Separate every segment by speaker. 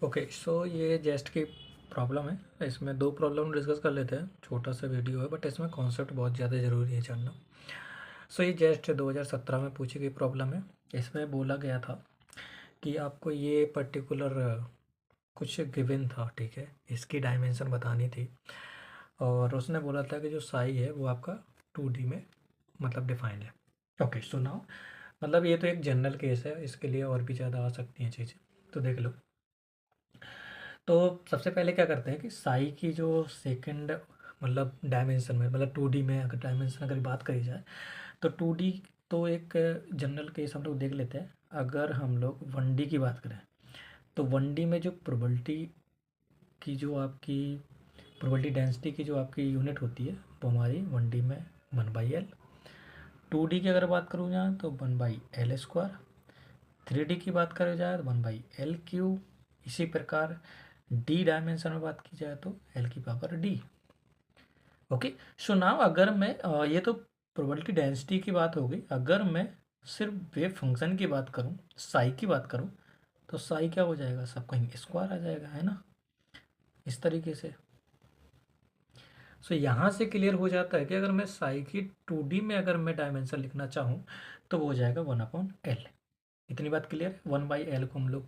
Speaker 1: Okay, सो ये जेस्ट की problem है। इसमें दो प्रॉब्लम डिस्कस कर लेते हैं। छोटा सा वीडियो है बट इसमें कॉन्सेप्ट बहुत ज़्यादा ज़रूरी है जानना। सो ये जेस्ट 2017 में पूछी गई प्रॉब्लम है। इसमें बोला गया था कि आपको ये पर्टिकुलर कुछ गिवन था, ठीक है, इसकी डायमेंशन बतानी थी और उसने बोला था कि जो साई है वो आपका 2D में मतलब डिफाइंड है। ओके, सो नाउ मतलब ये तो एक जनरल केस है, इसके लिए और भी ज़्यादा आ सकती हैं चीज़ें, तो देख लो। तो सबसे पहले क्या करते हैं कि साई की जो सेकंड मतलब डायमेंशन में मतलब 2D में अगर डायमेंशन अगर बात करी जाए तो 2D तो एक जनरल केस हम लोग देख लेते हैं। अगर हम लोग 1D की बात करें तो 1D में जो प्रोबेबिलिटी की जो आपकी प्रोबेबिलिटी डेंसिटी की जो आपकी यूनिट होती है वो हमारी 1D में 1/L। 2D की अगर बात करूँ जाए तो 1/L²। 3D की बात करी जाए तो 1/L³। इसी प्रकार डी डायमेंशन में बात की जाए तो L⁻D। ओके, सो नाउ अगर मैं ये तो प्रोबेबिलिटी डेंसिटी की बात हो गई। अगर मैं सिर्फ वेव फंक्शन की बात करूं, साई की बात करूं, तो साई क्या हो जाएगा, सब कहीं स्क्वायर आ जाएगा, है ना, इस तरीके से। सो यहाँ से क्लियर हो जाता है कि अगर मैं साई की 2D में अगर मैं डायमेंशन लिखना चाहूँ तो वो हो जाएगा 1/L। इतनी बात क्लियर है। 1/L को हम लोग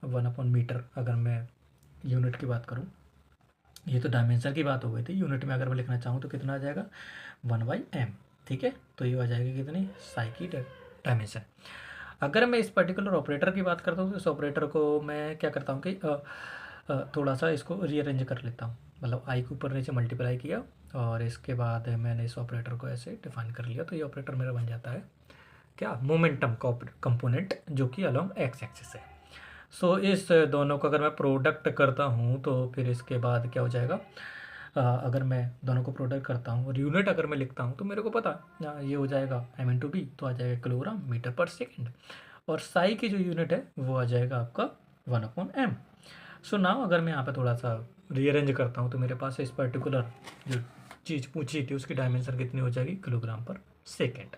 Speaker 1: 1/मीटर अगर मैं यूनिट की बात करूँ, ये तो डायमेंशन की बात हो गई थी। यूनिट में अगर मैं लिखना चाहूँ तो कितना आ जाएगा 1/m। ठीक है, तो ये आ जाएगी कितनी, साई की डायमेंशन। अगर मैं इस पर्टिकुलर ऑपरेटर की बात करता हूँ तो इस ऑपरेटर को मैं क्या करता हूँ कि थोड़ा सा इसको रीअरेंज कर लेता हूँ। मतलब आई के ऊपर नीचे मल्टीप्लाई किया और इसके बाद मैंने इस ऑपरेटर को ऐसे डिफाइन कर लिया, तो ये ऑपरेटर मेरा बन जाता है क्या, मोमेंटम कंपोनेंट, जो कि अलोंग एक्स एक्सिस है। सो इस दोनों को अगर मैं प्रोडक्ट करता हूँ तो फिर इसके बाद क्या हो जाएगा, अगर मैं दोनों को प्रोडक्ट करता हूँ और यूनिट अगर मैं लिखता हूँ तो मेरे को पता ये हो जाएगा m/b, तो आ जाएगा किलोग्राम मीटर पर सेकेंड। और साई की जो यूनिट है वो आ जाएगा आपका 1/m। सो नाउ अगर मैं यहाँ पे थोड़ा सा रीअरेंज करता हूँ तो मेरे पास इस पर्टिकुलर जो चीज़ पूछी थी उसकी डायमेंशन कितनी हो जाएगी, किलोग्राम पर सेकेंड।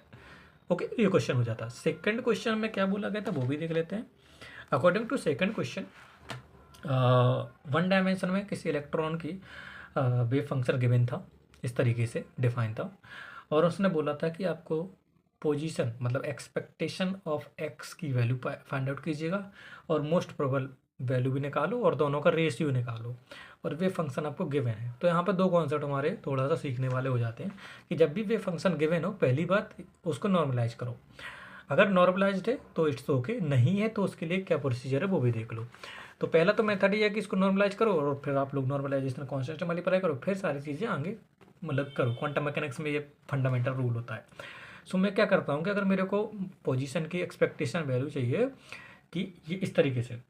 Speaker 1: ओके, ये क्वेश्चन हो जाता है। सेकेंड क्वेश्चन में क्या बोला गया था वो भी देख लेते हैं। According to second question, one dimension में किसी इलेक्ट्रॉन की वेव फंक्शन गिवन था, इस तरीके से डिफाइन था, और उसने बोला था कि आपको पोजीशन मतलब एक्सपेक्टेशन ऑफ एक्स की वैल्यू फाइंड आउट कीजिएगा और मोस्ट प्रोबेबल वैल्यू भी निकालो और दोनों का रेशियो निकालो, और वे फंक्शन आपको गिवन है। तो यहाँ पर दो कॉन्सेप्ट हमारे थोड़ा सा सीखने वाले हो जाते हैं कि जब भी वे फंक्शन गिवन हो, पहली बात उसको नॉर्मलाइज करो। अगर नॉर्मलाइज्ड है तो इट्स ओके, नहीं है तो उसके लिए क्या प्रोसीजर है वो भी देख लो। तो पहला तो मेथड ये है कि इसको नॉर्मलाइज करो और फिर आप लोग नॉर्मलाइजेशन कॉन्स्टेंट मल्टीप्लाई करो, फिर सारी चीज़ें आगे मतलब करो। क्वांटम मैकेनिक्स में ये फंडामेंटल रूल होता है। सो मैं क्या करता हूँ कि अगर मेरे को पोजीशन की एक्सपेक्टेशन वैल्यू चाहिए कि ये इस तरीके से,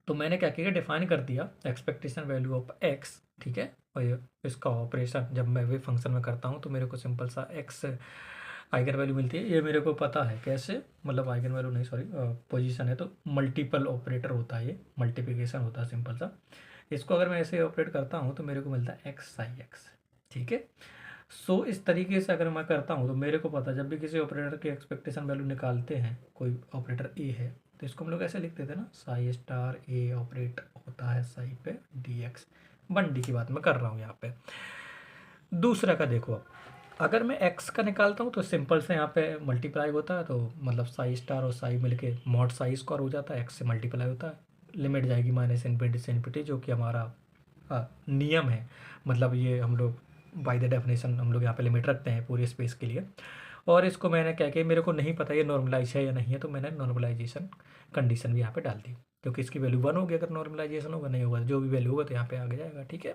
Speaker 1: तो मैंने क्या किया, डिफाइन कर दिया एक्सपेक्टेशन वैल्यू ऑफ एक्स, ठीक है। और ये इसका ऑपरेशन जब मैं वे फंक्शन में करता हूँ तो मेरे को सिंपल सा एक्स आइगन वैल्यू मिलती है। ये मेरे को पता है कैसे, मतलब आइगन वैल्यू नहीं, सॉरी, पोजीशन है तो मल्टीपल ऑपरेटर होता है, ये मल्टीप्लिकेशन होता है सिंपल सा। इसको अगर मैं ऐसे ऑपरेट करता हूँ तो मेरे को मिलता है एक्स साई एक्स, ठीक है। सो इस तरीके से अगर मैं करता हूँ तो मेरे को पता, जब भी किसी ऑपरेटर की एक्सपेक्टेशन वैल्यू निकालते हैं, कोई ऑपरेटर ए है तो इसको हम लोग ऐसे लिखते थे ना, साई स्टार ए ऑपरेट होता है साई पे डी एक्स। 1D की बात मैं कर रहा हूँ यहाँ पे। दूसरा का देखो, अब अगर मैं x का निकालता हूँ तो सिंपल से यहाँ पे मल्टीप्लाई होता है, तो मतलब साई स्टार और साई मिलके मॉड साई स्क्वायर हो जाता है, x से मल्टीप्लाई होता है, लिमिट जाएगी -इन्फिनिटी से इन्फिनिटी, जो कि हमारा नियम है। मतलब ये हम लोग बाय द डेफिनेशन हम लोग यहाँ पे लिमिट रखते हैं पूरे स्पेस के लिए। और इसको मैंने क्या किया, मेरे को नहीं पता ये नॉर्मलाइज है या नहीं है, तो मैंने नॉर्मलाइजेशन कंडीशन भी यहाँ पे डाल दी, क्योंकि इसकी वैल्यू 1 होगी। अगर नॉर्मलाइजेशन होगा, नहीं होगा, जो भी वैल्यू होगा तो यहाँ पे आगे जाएगा, ठीक है।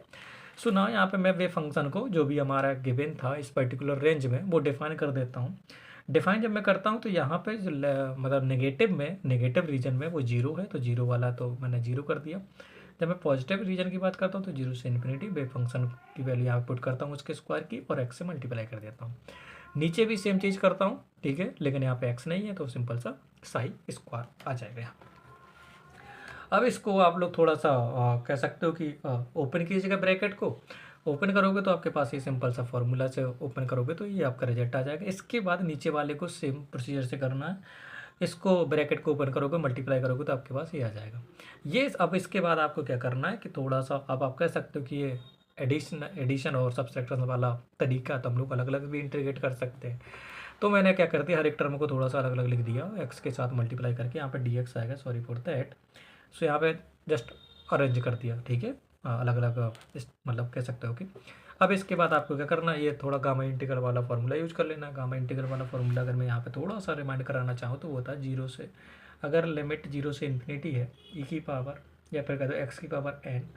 Speaker 1: सो ना यहाँ पे मैं वे फंक्शन को जो भी हमारा गिवन था इस पर्टिकुलर रेंज में वो डिफाइन कर देता हूँ। डिफाइन जब मैं करता हूँ तो यहाँ पे जो मतलब नेगेटिव में, नेगेटिव रीजन में वो जीरो है, तो जीरो वाला तो मैंने जीरो कर दिया। जब मैं पॉजिटिव रीजन की बात करता हूँ तो जीरो से इन्फिनिटी वे फंक्शन की वैल्यू यहाँ पुट करता हूँ उसके स्क्वायर की, और एक्स से मल्टीप्लाई कर देता हूँ। नीचे भी सेम चीज़ करता हूँ, ठीक है, लेकिन यहाँ पे एक्स नहीं है तो सिंपल सा साई स्क्वायर आ जाएगा यहाँ। अब इसको आप लोग थोड़ा सा कह सकते हो कि ओपन कीजिएगा ब्रैकेट को। ओपन करोगे तो आपके पास ये सिंपल सा फॉर्मूला से ओपन करोगे तो ये आपका रिजल्ट आ जाएगा। इसके बाद नीचे वाले को सेम प्रोसीजर से करना है। इसको ब्रैकेट को ओपन करोगे, मल्टीप्लाई करोगे तो आपके पास ये आ जाएगा। ये अब इसके बाद आपको क्या करना है कि थोड़ा सा, अब आप कह सकते हो कि ये एडिशन और सब्सट्रैक्शन वाला तरीका, तो हम लोग अलग अलग भी इंटीग्रेट कर सकते हैं। तो मैंने क्या कर दिया, हर एक टर्म को थोड़ा सा अलग अलग लिख दिया, एक्स के साथ मल्टीप्लाई करके, यहाँ पे डी एक्स आएगा, सॉरी फॉर दैट। सो यहाँ पे जस्ट अरेंज कर दिया, ठीक है, अलग अलग मतलब कह सकते हो कि। अब इसके बाद आपको क्या करना है, ये थोड़ा गामा इंटीग्रल वाला फॉर्मूला यूज कर लेना। गामा इंटीग्रल वाला फॉर्मूला अगर मैं यहाँ पे थोड़ा सा रिमाइंड कराना चाहूँ तो वो होता है 0 से, अगर लिमिट 0 से इन्फिनिटी है, ई की पावर, या फिर कह दो एक्स की पावर एन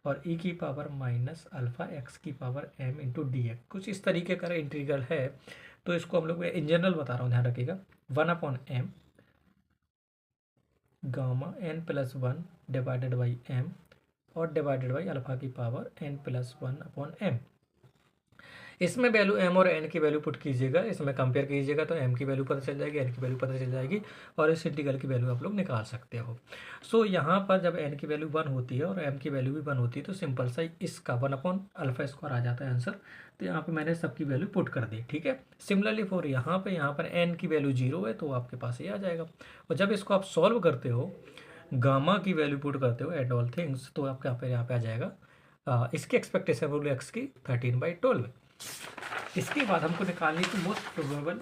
Speaker 1: और ई की पावर माइनस अल्फ़ा एक्स की power M into D X, कुछ इस तरीके का इंटीग्रल है। तो इसको हम लोग इन जनरल बता रहा हूँ, ध्यान रखिएगा, 1/m gamma n plus 1 divided by m और डिवाइडेड बाई अल्फ़ा की पावर n प्लस 1/m। इसमें वैल्यू m और n की वैल्यू पुट कीजिएगा, इसमें कंपेयर कीजिएगा तो m की वैल्यू पता चल जाएगी, n की वैल्यू पता चल जाएगी और इस इंटीग्रल की वैल्यू आप लोग निकाल सकते हो। सो यहाँ पर जब n की वैल्यू 1 होती है और m की वैल्यू भी 1 होती है तो सिंपल सा इसका 1/α² आ जाता है आंसर। तो यहाँ पर मैंने सबकी वैल्यू पुट कर दी, ठीक है। सिमिलरली फॉर यहाँ पर n की वैल्यू 0 है तो आपके पास ये आ जाएगा। और जब इसको आप सॉल्व करते हो, गामा की वैल्यू पुट करते हो एट ऑल थिंग्स, तो आपके यहाँ पे आ जाएगा इसकी एक्सपेक्टेशन वैल्यू एक्स की 13/12। इसके बाद हमको निकालनी थी most probable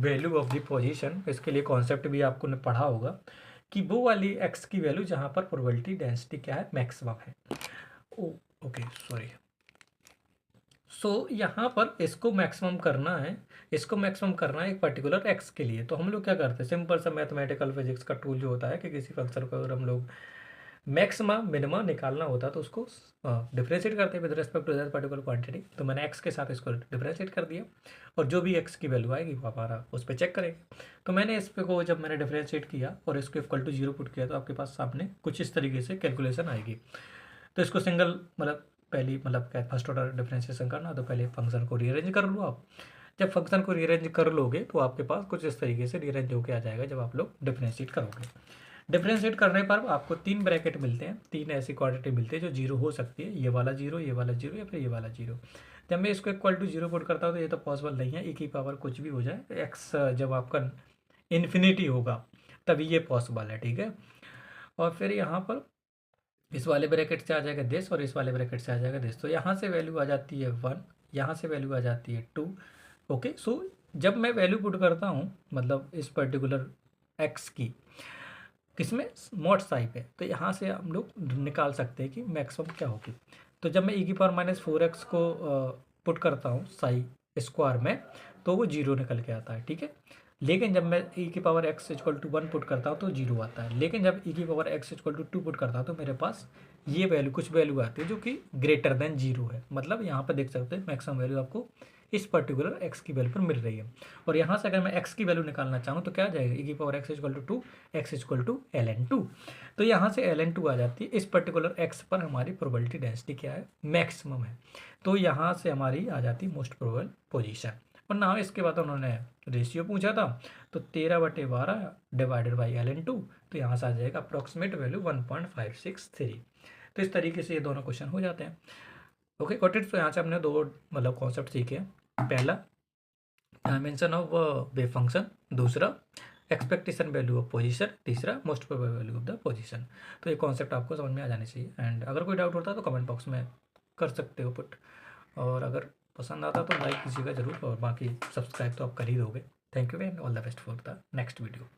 Speaker 1: value of the position. इसके लिए कॉन्सेप्ट भी आपको ने पढ़ा होगा कि वो वाली एक्स की वैल्यू जहाँ पर प्रोबेबिलिटी डेंसिटी क्या है, मैक्सिमम है। Okay sorry. सो यहाँ पर इसको मैक्सिमम करना है, इसको मैक्सिमम करना है एक पर्टिकुलर एक्स के लिए। तो हम लोग क्या करते हैं, सिंपल सा मैथमेटिकल फिजिक्स का टूल जो होता है कि किसी फंक्शन को अगर हम लोग मैक्सिमा मिनिमा निकालना होता है तो उसको डिफ्रेंशिएट करते हैं with respect to that particular quantity. तो मैंने एक्स के साथ इसको डिफ्रेंशिएट कर दिया और जो भी एक्स की वैल्यू आएगी वो हमारा उस पर चेक करेंगे। तो मैंने इस पे को जब मैंने डिफ्रेंशिएट किया और इसको इक्वल टू 0 पुट किया तो आपके पास सामने कुछ इस तरीके से कैलकुलेशन आएगी। तो इसको सिंगल मतलब पहली मतलब क्या फर्स्ट ऑर्डर डिफ्रेंशिएशन करना, तो पहले फंक्शन को रीअरेंज कर लो आप। जब फंक्शन को रीअरेंज कर लोगे तो आपके पास कुछ इस तरीके से रीअरेंज होकर आ जाएगा जब आप लोग डिफ्रेंशिएट करोगे। डिफ्रेंशिएट करने पर आपको 3 ब्रैकेट मिलते हैं, 3 ऐसी क्वांटिटी मिलती है जो 0 हो सकती है, ये वाला 0, ये वाला 0 या फिर ये वाला 0। जब मैं इसको इक्वल टू 0 पुट करता हूँ तो ये तो पॉसिबल नहीं है, ई की पावर कुछ भी हो जाए, एक्स जब आपका इन्फिनिटी होगा तभी ये पॉसिबल है, ठीक है। और फिर यहाँ पर इस वाले ब्रैकेट से आ जाएगा दिस और इस वाले ब्रैकेट से आ जाएगा दिस। तो यहाँ से वैल्यू आ जाती है 1, यहाँ से वैल्यू आ जाती है 2। ओके, सो जब मैं वैल्यू पुट करता हूँ मतलब इस पर्टिकुलर एक्स की किसमें मॉड साई पे, तो यहाँ से हम लोग निकाल सकते हैं कि मैक्सिमम क्या होगी। तो जब मैं ई की पावर -4x को पुट करता हूँ साई स्क्वायर में तो वो 0 निकल के आता है, ठीक है। लेकिन जब मैं ई की power x equal to 1 put करता हूँ तो 0 आता है। लेकिन जब ई की power x equal to 2 put करता हूँ तो मेरे पास ये वैल्यू कुछ वैल्यू आती है जो कि ग्रेटर देन 0 है। मतलब यहाँ पर देख सकते हैं मैक्सिमम वैल्यू आपको इस पर्टिकुलर x की वैल्यू पर मिल रही है। और यहाँ से अगर मैं x की वैल्यू निकालना चाहूँ तो क्या आ जाएगा, ई की power x equal to 2, x equal to ln2। तो यहाँ से ln2 आ जाती है, इस पर्टिकुलर x पर हमारी प्रोबेबिलिटी डेंसिटी क्या है, मैक्सिमम है। तो यहाँ से हमारी आ जाती है मोस्ट प्रोबेबल पोजीशन। और ना इसके बाद उन्होंने रेशियो पूछा था तो 13/12 डिवाइडेड बाई ln2, तो यहाँ से आ जाएगा अप्रॉक्सीमेट वैल्यू 1.563। तो इस तरीके से ये दोनों क्वेश्चन हो जाते हैं। Okay got it. तो यहाँ से हमने दो मतलब कॉन्सेप्ट सीखे हैं, पहला डायमेंशन ऑफ वेव फंक्शन, दूसरा एक्सपेक्टेशन वैल्यू ऑफ पोजीशन, तीसरा most probable value of the position. तो ये कॉन्सेप्ट आपको समझ में आ जाने चाहिए। एंड अगर कोई डाउट होता है तो कमेंट बॉक्स में कर सकते हो पुट, और अगर पसंद आता तो लाइक कीजिएगा ज़रूर, और बाकी सब्सक्राइब तो आप कर ही दोगे। Thank you and all the best for the next video.